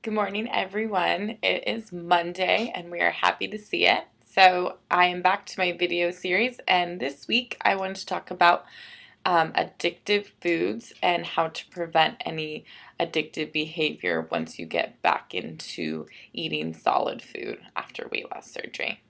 Good morning, everyone. It is Monday and we are happy to see it. So, I am back to my video series, and this week I wanted to talk about addictive foods and how to prevent any addictive behavior once you get back into eating solid food after weight loss surgery.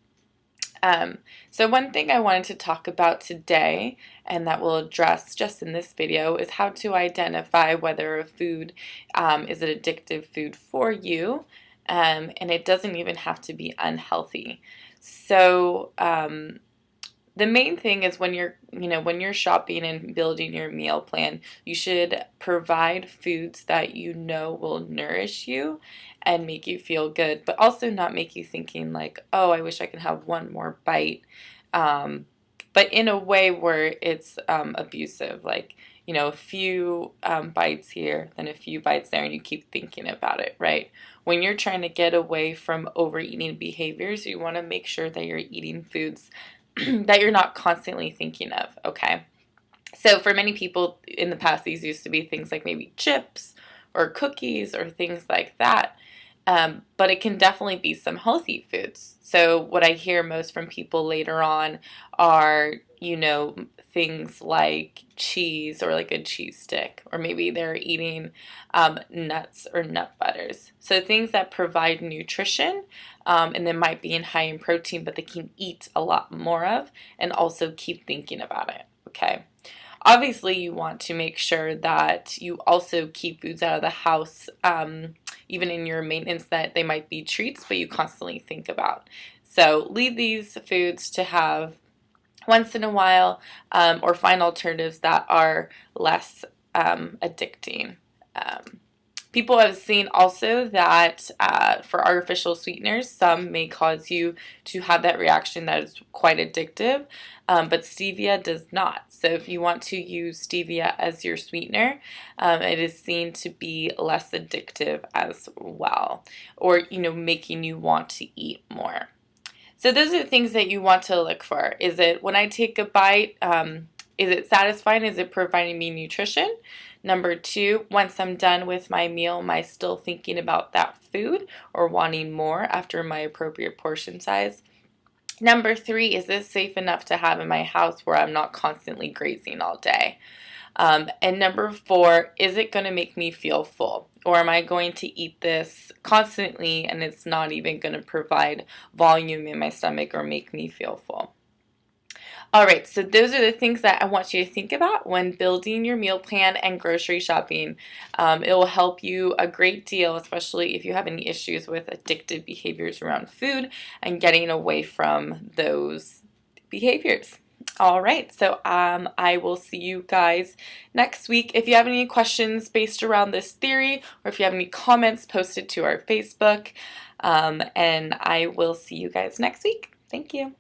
Um, so one thing I wanted to talk about today, and that we'll address just in this video, is how to identify whether a food is an addictive food for you, and it doesn't even have to be unhealthy. So the main thing is when you're shopping and building your meal plan, you should provide foods that you know will nourish you and make you feel good, but also not make you thinking like, oh, I wish I could have one more bite. Um, but in a way where it's abusive, like, a few bites here, then a few bites there, and you keep thinking about it, right? When you're trying to get away from overeating behaviors, you want to make sure that you're eating foods that you're not constantly thinking of, okay? So for many people in the past, these used to be things like maybe chips or cookies or things like that. But it can definitely be some healthy foods. So what I hear most from people later on are, things like cheese or like a cheese stick, or maybe they're eating nuts or nut butters. So things that provide nutrition, and they might be high in protein, but they can eat a lot more of and also keep thinking about it, okay? Obviously, you want to make sure that you also keep foods out of the house, even in your maintenance, that they might be treats, but you constantly think about. So leave these foods to have once in a while, or find alternatives that are less addicting. Um, People have seen also that for artificial sweeteners, some may cause you to have that reaction that is quite addictive, but stevia does not. So if you want to use stevia as your sweetener, it is seen to be less addictive as well, or making you want to eat more. So those are the things that you want to look for. Is it when I take a bite, is it satisfying? Is it providing me nutrition? Number two, once I'm done with my meal, am I still thinking about that food or wanting more after my appropriate portion size? Number three, is this safe enough to have in my house where I'm not constantly grazing all day? And number four, is it going to make me feel full? Or am I going to eat this constantly and it's not even going to provide volume in my stomach or make me feel full? All right, so those are the things that I want you to think about when building your meal plan and grocery shopping. It will help you a great deal, especially if you have any issues with addictive behaviors around food and getting away from those behaviors. All right, so I will see you guys next week. If you have any questions based around this theory, or if you have any comments, post it to our Facebook, and I will see you guys next week. Thank you.